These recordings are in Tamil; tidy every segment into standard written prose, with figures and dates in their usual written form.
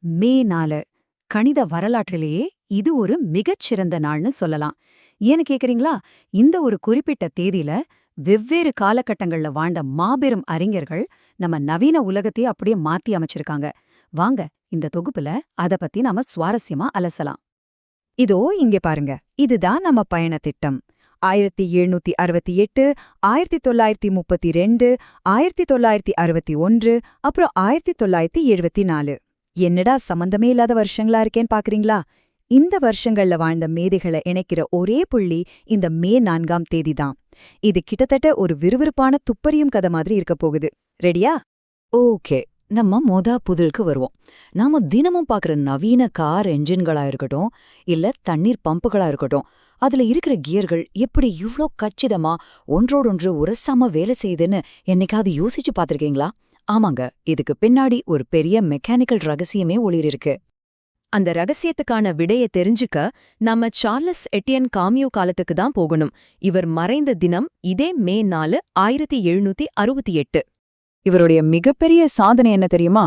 மே 4 கணித வரலாற்றிலேயே இது ஒரு மிகச்சிறந்த நாள்னு சொல்லலாம். ஏன்னு கேக்குறீங்களா? இந்த ஒரு குறிப்பிட்ட தேதியில வெவ்வேறு காலகட்டங்கள்ல வாழ்ந்த மாபெரும் அறிஞர்கள் நம்ம நவீன உலகத்தையே அப்படியே மாத்தி அமைச்சிருக்காங்க. வாங்க, இந்த தொகுப்புல அத பத்தி நாம சுவாரஸ்யமா அலசலாம். இதோ இங்கே பாருங்க. இதுதான் நம்ம பயண திட்டம். 1768, 1932, 1961, அப்புறம் 1974. என்னடா சம்பந்தமே இல்லாத வருஷங்களா இருக்கேன்னு பாக்குறீங்களா? இந்த வருஷங்கள்ல வாழ்ந்த மேதைகளை இணைக்கிற ஒரே புள்ளி இந்த மே 4ஆம் தேதி தான். இது கிட்டத்தட்ட ஒரு விறுவிறுப்பான துப்பறியும் கதை மாதிரி இருக்க போகுது. ரெடியா? ஓகே, நம்ம புதலுக்கு வருவோம். நாம தினமும் பாக்குற நவீன கார் என்ஜின்களா இருக்கட்டும், இல்ல தண்ணீர் பம்புகளா இருக்கட்டும், அதுல இருக்கிற கியர்கள் எப்படி இவ்ளோ கச்சிதமா ஒன்றோடொன்று உரசாம வேலை செய்யுதுன்னு என்னைக்காவது யோசிச்சு பாத்திருக்கீங்களா? ஆமாங்க, இதுக்கு பின்னாடி ஒரு பெரிய மெக்கானிக்கல் ரகசியமே ஒளிரிருக்கு. அந்த ரகசியத்துக்கான விடைய தெரிஞ்சுக்க நம்ம சார்லஸ் எட்டியன் காமியோ காலத்துக்கு தான் போகணும். இவர் மறைந்த தினம் இதே மே 4, 1768. இவருடைய மிகப்பெரிய சாதனை என்ன தெரியுமா?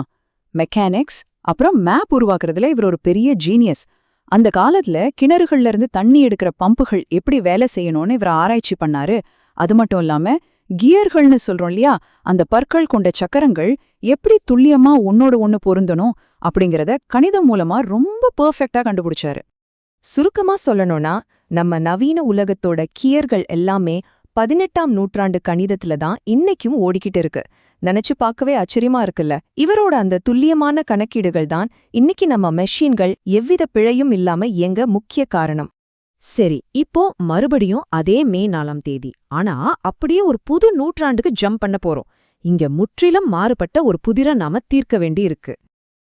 மெக்கானிக்ஸ் அப்புறம் மேப் உருவாக்குறதுல இவர் ஒரு பெரிய ஜீனியஸ். அந்த காலத்துல கிணறுகள்ல இருந்து தண்ணி எடுக்கிற பம்புகள் எப்படி வேலை செய்யணும்னு இவர் ஆராய்ச்சி பண்ணாரு. அது மட்டும் இல்லாம கியர்கள்னு சொல்றோம் இல்லையா, அந்த பற்கள் கொண்ட சக்கரங்கள் எப்படி துல்லியமா ஒன்னோட ஒன்னு பொருந்தணும் அப்படிங்கறத கணிதம் மூலமா ரொம்ப பெர்ஃபெக்ட்டா கண்டுபிடிச்சாரு. சுருக்கமா சொல்லணும்னா, நம்ம நவீன உலகத்தோட கியர்கள் எல்லாமே 18ஆம் நூற்றாண்டு கணிதத்துல தான் இன்னைக்கும் ஓடிக்கிட்டு இருக்கு. நினைச்சு பார்க்கவே ஆச்சரியமா இருக்குல்ல. இவரோட அந்த துல்லியமான கணக்கீடுகள் தான் இன்னைக்கு நம்ம மெஷின்கள் எவ்வித பிழையும் இல்லாம இயங்க முக்கிய காரணம். சரி, இப்போ மறுபடியும் அதே மே 4ஆம் தேதி. ஆனா அப்படியே ஒரு புது நூற்றாண்டுக்கு ஜம்ப் பண்ண போறோம். இங்க முற்றிலும் மாறுபட்ட ஒரு புதிரை நாம தீர்க்க வேண்டி இருக்கு.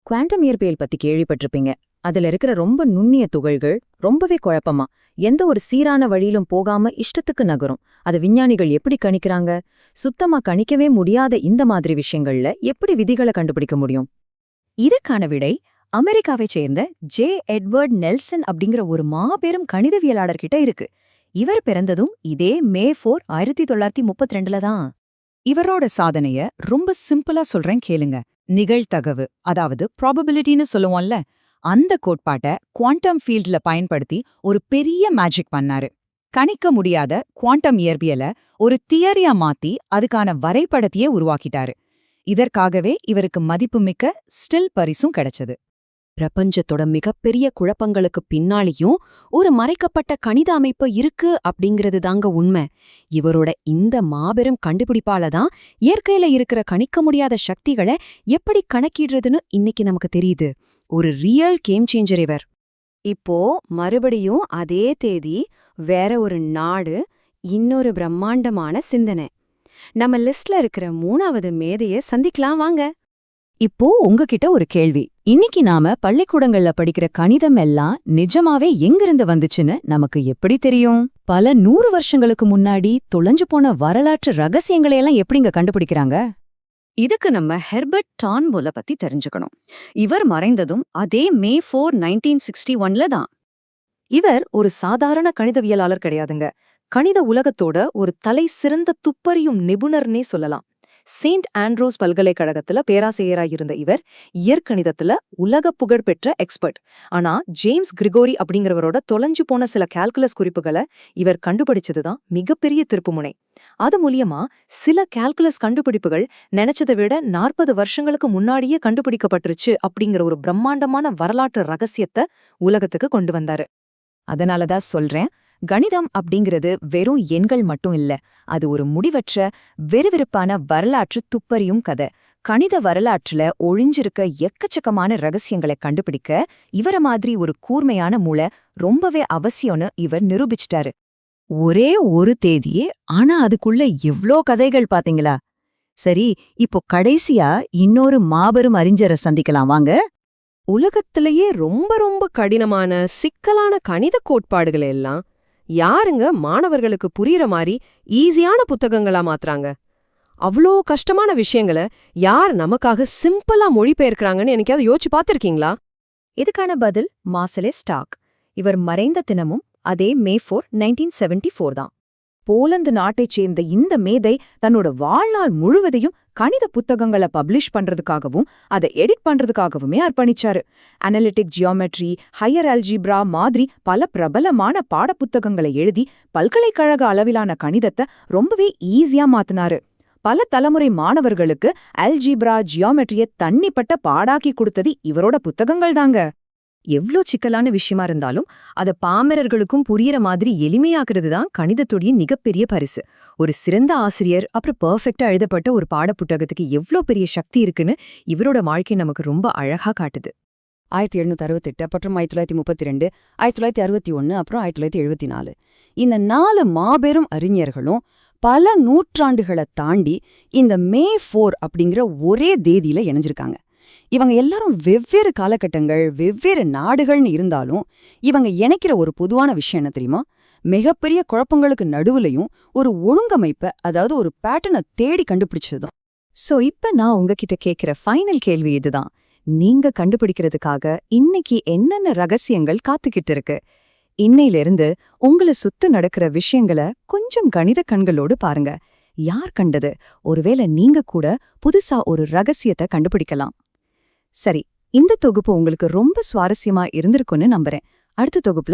குவாண்டம் இயற்பியல் பத்தி கேள்விப்பட்டிருப்பீங்க. அதுல இருக்கிற ரொம்ப நுண்ணிய துகள்கள் ரொம்பவே குழப்பமா எந்த ஒரு சீரான வழியிலும் போகாம இஷ்டத்துக்கு நகரும். அது விஞ்ஞானிகள் எப்படி கணிக்கிறாங்க? சுத்தமா கணிக்கவே முடியாத இந்த மாதிரி விஷயங்கள்ல எப்படி விதிகளை கண்டுபிடிக்க முடியும்? இதுக்கான விடை அமெரிக்காவைச் சேர்ந்த ஜே. எட்வர்ட் நெல்சன் அப்படிங்கிற ஒரு மாபெரும் கணிதவியலாளர்கிட்ட இருக்கு. இவர் பிறந்ததும் இதே மே 4, 1932 தான். இவரோட சாதனைய ரொம்ப சிம்பிளா சொல்றேன் கேளுங்க. நிகழ்தகவு, அதாவது ப்ராபபிலிட்டின்னு சொல்லுவோம்ல, அந்த கோட்பாட்ட குவாண்டம் ஃபீல்ட்ல பயன்படுத்தி ஒரு பெரிய மேஜிக் பண்ணாரு. கணிக்க முடியாத குவாண்டம் இயற்பியல ஒரு தியரியா மாத்தி அதுக்கான வரைபடத்தையே உருவாக்கிட்டாரு. இதற்காகவே இவருக்கு மதிப்புமிக்க ஸ்டில் பரிசும் கிடைச்சது. பிரபஞ்சத்தோட மிகப்பெரிய குழப்பங்களுக்கு பின்னாலேயும் ஒரு மறைக்கப்பட்ட கணித அமைப்பு இருக்கு அப்படிங்கிறது தாங்க உண்மை. இவரோட இந்த மாபெரும் கண்டுபிடிப்பால தான் இயற்கையில இருக்கிற கணிக்க முடியாத சக்திகளை எப்படி கணக்கிடுறதுன்னு இன்னைக்கு நமக்கு தெரியுது. ஒரு ரியல் கேம் சேஞ்சர் இவர். இப்போ மறுபடியும் அதே தேதி, வேற ஒரு நாடு, இன்னொரு பிரம்மாண்டமான சிந்தனை. நம்ம லிஸ்ட்ல இருக்கிற 3வது மேதைய சந்திக்கலாம் வாங்க. இப்போ உங்ககிட்ட ஒரு கேள்வி. இன்னைக்கு நாம பள்ளிக்கூடங்கள்ல படிக்கிற கணிதம் எல்லாம் நிஜமாவே எங்கிருந்து வந்துச்சுன்னு நமக்கு எப்படி தெரியும்? பல 100 வருஷங்களுக்கு முன்னாடி தொலைஞ்சு போன வரலாற்று ரகசியங்களையெல்லாம் எப்படிங்க கண்டுபிடிக்கிறாங்க? இதுக்கு நம்ம ஹெர்பர்ட் டான்போல பத்தி தெரிஞ்சுக்கணும். இவர் மறைந்ததும் அதே மே 4, 1961 தான். இவர் ஒரு சாதாரண கணிதவியலாளர் கிடையாதுங்க. கணித உலகத்தோட ஒரு தலை சிறந்த துப்பறியும் நிபுணர்னே சொல்லலாம். செயின்ட் ஆண்ட்ரோஸ் பல்கலைக்கழகத்துல பேராசிரியராயிருந்த இவர் இயற்கணிதத்துல உலக புகழ்பெற்ற எக்ஸ்பர்ட். ஆனா ஜேம்ஸ் கிரிகோரி அப்படிங்கிறவரோட தொலைஞ்சு போன சில கால்குலஸ் குறிப்புகளை இவர் கண்டுபிடிச்சதுதான் மிகப்பெரிய திருப்புமுனை. அது மூலியமா சில கால்குலஸ் கண்டுபிடிப்புகள் நினைச்சதை விட 40 வருஷங்களுக்கு முன்னாடியே கண்டுபிடிக்கப்பட்டுருச்சு அப்படிங்கிற ஒரு பிரம்மாண்டமான வரலாற்று ரகசியத்தை உலகத்துக்கு கொண்டு வந்தாரு. அதனாலதான் சொல்றேன், கணிதம் அப்படிங்கிறது வெறும் எண்கள் மட்டும் இல்ல, அது ஒரு முடிவற்ற விறுவிறுப்பான வரலாற்று துப்பறியும் கதை. கணித வரலாற்றுல ஒழிஞ்சிருக்க எக்கச்சக்கமான ரகசியங்களை கண்டுபிடிக்க இவர மாதிரி ஒரு கூர்மையான மூளை ரொம்பவே அவசியம்னு இவர் நிரூபிச்சிட்டாரு. ஒரே ஒரு தேதியே, ஆனா அதுக்குள்ள எவ்ளோ கதைகள் பாத்தீங்களா? சரி, இப்போ கடைசியா இன்னொரு மாபெரும் அறிஞரை சந்திக்கலாம் வாங்க. உலகத்திலேயே ரொம்ப ரொம்ப கடினமான சிக்கலான கணித கோட்பாடுகளை எல்லாம் யாருங்க மாணவர்களுக்கு புரியுற மாதிரி ஈஸியான புத்தகங்களா மாத்துறாங்க? அவ்வளோ கஷ்டமான விஷயங்களை யார் நமக்காக சிம்பிளா மொழிபெயர்க்கிறாங்கன்னு என்னைக்காவது யோசிச்சு பார்த்திருக்கீங்களா? இதுக்கான பதில் மார்செல் ஸ்டார்க். இவர் மறைந்த தினமும் அதே மே 4, 1974 தான். போலந்து நாட்டைச் சேர்ந்த இந்த மேதை தன்னோட வாழ்நாள் முழுவதையும் கணித புத்தகங்களை பப்ளிஷ் பண்றதுக்காகவும் அதை எடிட் பண்றதுக்காகவுமே அர்ப்பணிச்சாரு. அனலிட்டிக் ஜியோமெட்ரி, ஹையர் அல்ஜிப்ரா மாதிரி பல பிரபலமான பாடப்புத்தகங்களை எழுதி பல்கலைக்கழக அளவிலான கணிதத்தை ரொம்பவே ஈஸியா மாத்தினாரு. பல தலைமுறை மாணவர்களுக்கு அல்ஜிப்ரா, ஜியோமெட்ரிய தண்ணிப்பட்ட பாடாக்கி கொடுத்தது இவரோட புத்தகங்கள் தாங்க. எவ்ளோ சிக்கலான விஷயமா இருந்தாலும் அத பாமரர்களுக்கும் புரியற மாதிரி எளிமையாக்குறது தான் கணிதத்துடைய மிகப்பெரிய பரிசு. ஒரு சிறந்த ஆசிரியர் அப்புறம் பெர்ஃபெக்ட்டா எழுதப்பட்ட ஒரு பாடப்புத்தகத்துக்கு எவ்ளோ பெரிய சக்தி இருக்குன்னு இவரோட வாழ்க்கை நமக்கு ரொம்ப அழகா காட்டுது. 1768 அப்புறம் 1932, 1961 அப்புறம் 1974 இந்த 4 மாபெரும் அறிஞர்களும் பல நூற்றாண்டுகளை தாண்டி இந்த மே 4 அப்படிங்கிற ஒரே தேதியில இணைஞ்சிருக்காங்க. இவங்க எல்லாரும் வெவ்வேறு காலகட்டங்கள், வெவ்வேறு நாடுகள்னு இருந்தாலும் இவங்க இணைக்கிற ஒரு பொதுவான விஷயம் என்ன தெரியுமா? மிகப்பெரிய குழப்பங்களுக்கு நடுவுலையும் ஒரு ஒழுங்கமைப்ப, அதாவது ஒரு பேட்டர்னை தேடி கண்டுபிடிச்சதும். சோ இப்ப நான் உங்ககிட்ட கேக்குற ஃபைனல் கேள்வி இதுதான். நீங்க கண்டுபிடிக்கிறதுக்காக இன்னைக்கு என்னென்ன ரகசியங்கள் காத்துக்கிட்டு இருக்கு? இன்னையிலிருந்து உங்களை சுத்த நடக்கிற விஷயங்களை கொஞ்சம் கணித கண்களோடு பாருங்க. யார் கண்டது? ஒருவேளை நீங்க கூட புதுசா ஒரு ரகசியத்தை கண்டுபிடிக்கலாம். சரி, இந்த தொகுப்பு உங்களுக்கு ரொம்ப சுவாரஸ்யமா இருந்திருக்கும்னு நம்புறேன். அடுத்த தொகுப்புல